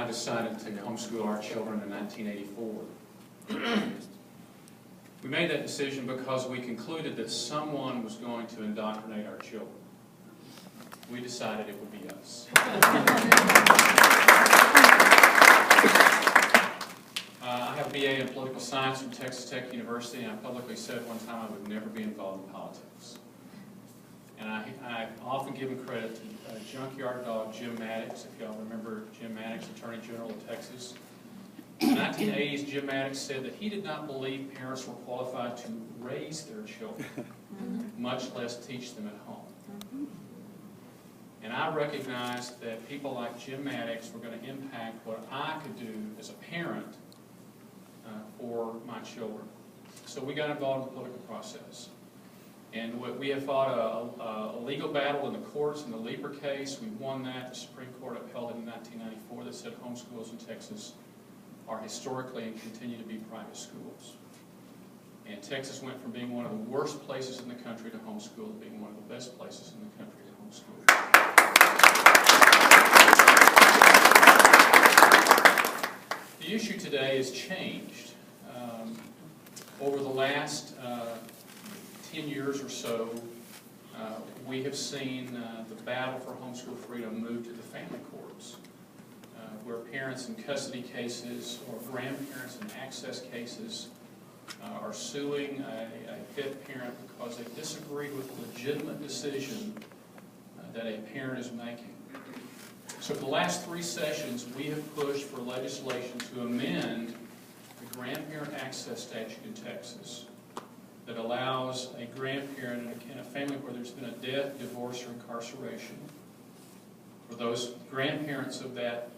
decided to homeschool our children in 1984. We made that decision because we concluded that someone was going to indoctrinate our children. We decided it would be us. I have a BA in political science from Texas Tech University, and I publicly said one time I would never be involved in politics. And I've often given credit to junkyard dog Jim Maddox, if y'all remember Jim Maddox, Attorney General of Texas. In the 1980s, Jim Maddox said that he did not believe parents were qualified to raise their children, much less teach them at home. And I recognized that people like Jim Maddox were going to impact what I could do as a parent for my children. So we got involved in the political process. And we have fought a legal battle in the courts in the Lambert case. We won that. The Supreme Court upheld it in 1994 that said homeschools in Texas are historically and continue to be private schools. And Texas went from being one of the worst places in the country to homeschool to being one of the best places in the country to homeschool. The issue today has changed. Over the last 10 years or so, we have seen the battle for homeschool freedom move to the family courts, where parents in custody cases or grandparents in access cases are suing a fit parent because they disagree with the legitimate decision that a parent is making. So for the last 3 sessions, we have pushed for legislation to amend the grandparent access statute in Texas that allows a grandparent in a family where there's been a death, divorce, or incarceration, for those grandparents of that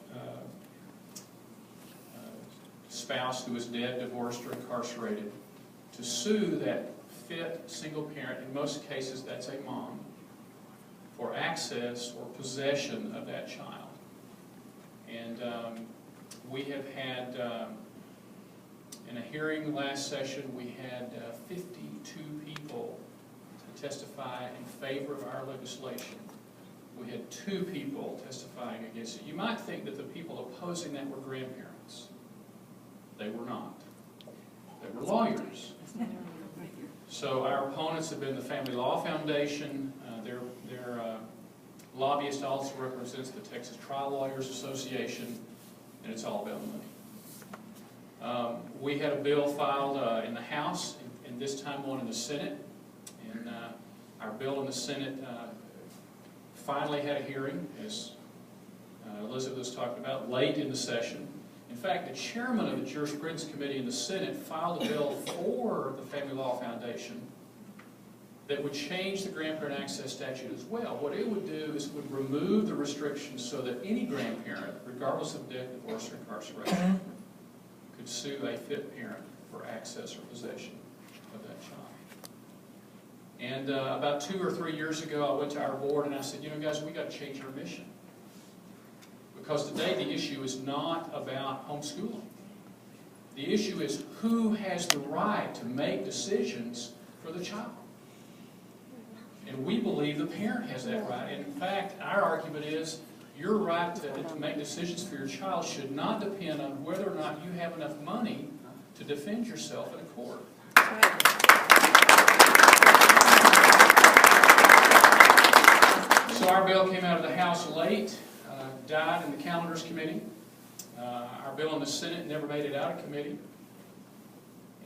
spouse who is dead, divorced, or incarcerated, to sue that fit single parent, in most cases that's a mom, for access or possession of that child. And we have had, in a hearing last session, we had 52 people to testify in favor of our legislation. We had 2 people testifying against it. You might think that the people opposing that were grandparents. They were not. They were lawyers. So our opponents have been the Family Law Foundation. Their lobbyist also represents the Texas Trial Lawyers Association, and it's all about money. We had a bill filed in the House, and this time one in the Senate. And our bill in the Senate finally had a hearing, as Elizabeth was talking about, late in the session. In fact, the chairman of the Jurisprudence Committee in the Senate filed a bill for the Family Law Foundation that would change the grandparent access statute as well. What it would do is it would remove the restrictions so that any grandparent, regardless of death, divorce, or incarceration, could sue a fit parent for access or possession of that child. And about 2 or 3 years ago, I went to our board and I said, you know, guys, we got to change our mission. Because today the issue is not about homeschooling. The issue is who has the right to make decisions for the child. And we believe the parent has that right. And in fact, our argument is your right to make decisions for your child should not depend on whether or not you have enough money to defend yourself in a court. So our bill came out of the House late. Died in the Calendars Committee. Our bill in the Senate never made it out of committee.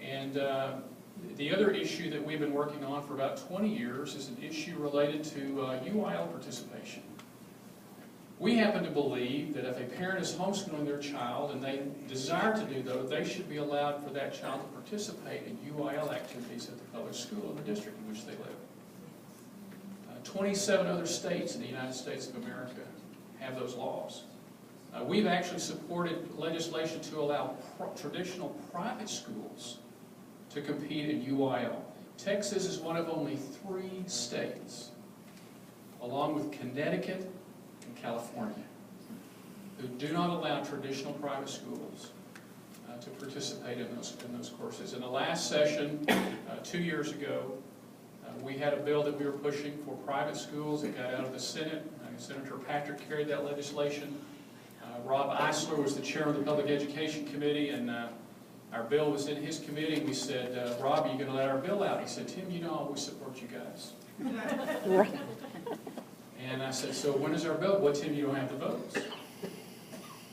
And the other issue that we've been working on for about 20 years is an issue related to UIL participation. We happen to believe that if a parent is homeschooling their child and they desire to do so, they should be allowed for that child to participate in UIL activities at the public school in the district in which they live. 27 other states in the United States of America have those laws. We've actually supported legislation to allow traditional private schools to compete in UIL. Texas is one of only 3 states, along with Connecticut and California, who do not allow traditional private schools to participate in those courses. In the last session, 2 years ago, we had a bill that we were pushing for private schools. It got out of the Senate. Senator Patrick carried that legislation Rob Eisler was the chairman of the Public Education Committee, and our bill was in his committee. We said, Rob, are you going to let our bill out? He said, Tim, you know I always support you guys. Right. And I said, so when is our bill? Well, Tim, you don't have the votes.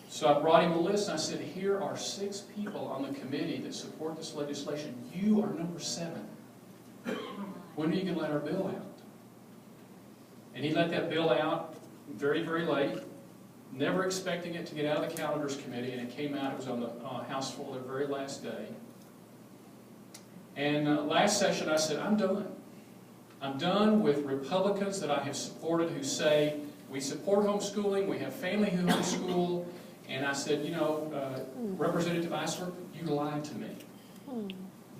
So I brought him a list, and I said, here are 6 people on the committee that support this legislation. You are number 7. When are you going to let our bill out? And he let that bill out very, very late, never expecting it to get out of the calendars committee, and it came out. It was on the House floor the very last day. And last session I said, I'm done. I'm done with Republicans that I have supported who say, we support homeschooling, we have family who homeschool, and I said, you know, Representative Eisler, you lied to me.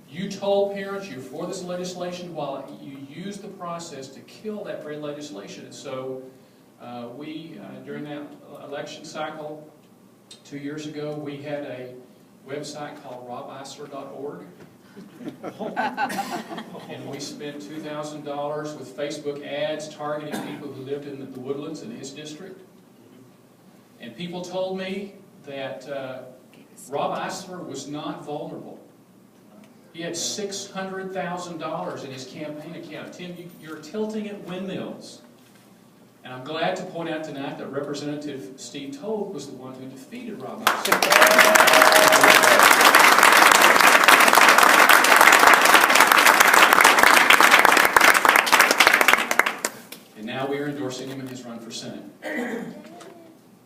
You told parents you're for this legislation while you used the process to kill that very legislation. And so during that election cycle 2 years ago, we had a website called robeisler.org. And we spent $2,000 with Facebook ads targeting people who lived in the Woodlands in his district. And people told me that Rob Eisler was not vulnerable. He had $600,000 in his campaign account. Tim, you're tilting at windmills. And I'm glad to point out tonight that Representative Steve Told was the one who defeated Rob Eisler. And now we are endorsing him in his run for Senate.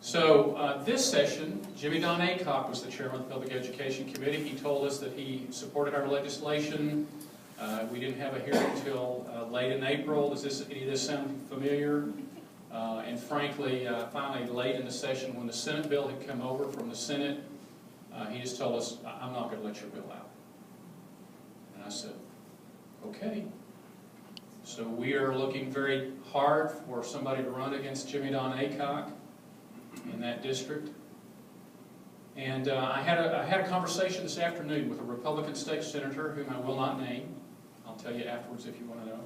So this session, Jimmy Don Aycock was the chairman of the Public Education Committee. He told us that he supported our legislation. We didn't have a hearing until late in April. Does any of this sound familiar? And frankly, finally late in the session when the Senate bill had come over from the Senate, he just told us, I'm not going to let your bill out. And I said, okay. So we are looking very hard for somebody to run against Jimmy Don Aycock in that district. And I had a conversation this afternoon with a Republican state senator whom I will not name. I'll tell you afterwards if you want to know.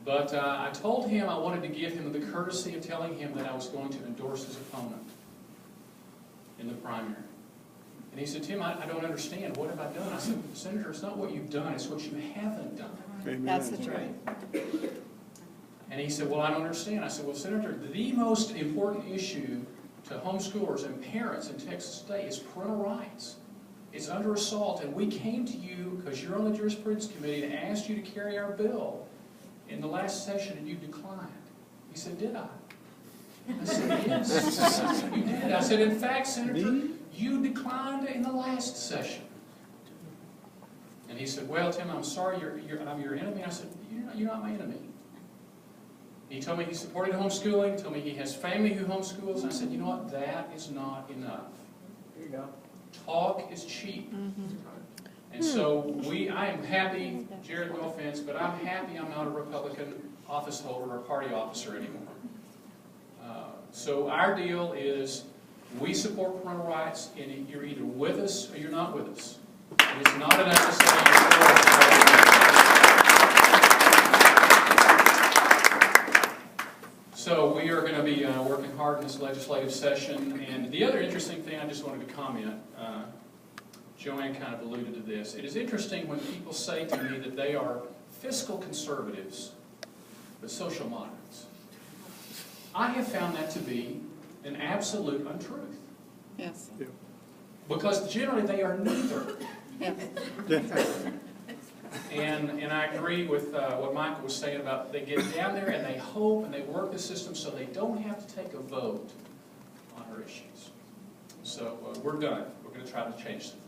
But I told him I wanted to give him the courtesy of telling him that I was going to endorse his opponent in the primary. And he said, Tim, I don't understand. What have I done? I said, Senator, it's not what you've done, it's what you haven't done. Amen. That's the truth. And he said, well, I don't understand. I said, well, Senator, the most important issue to homeschoolers and parents in Texas State is parental rights. It's under assault, and we came to you because you're on the Jurisprudence Committee and asked you to carry our bill in the last session, and you declined. He said, did I? I said, yes, you did. I said, in fact, Senator, you declined in the last session. And he said, well, Tim, I'm sorry, I'm your enemy. I said, you're not my enemy. He told me he supported homeschooling, told me he has family who homeschools. And I said, you know what, that is not enough. There you go. Talk is cheap. And so I am happy, Jared, no offense, but I'm happy I'm not a Republican office holder or party officer anymore. So our deal is we support parental rights, and you're either with us or you're not with us. It is not enough to say you're for. So we are going to be working hard in this legislative session. And the other interesting thing I just wanted to comment, Joanne kind of alluded to this. It is interesting when people say to me that they are fiscal conservatives, but social moderates. I have found that to be an absolute untruth. Yes. Yeah. Because generally they are neither. Yes. And I agree with what Michael was saying about they get down there and they hope and they work the system so they don't have to take a vote on our issues. So we're done. We're going to try to change some things.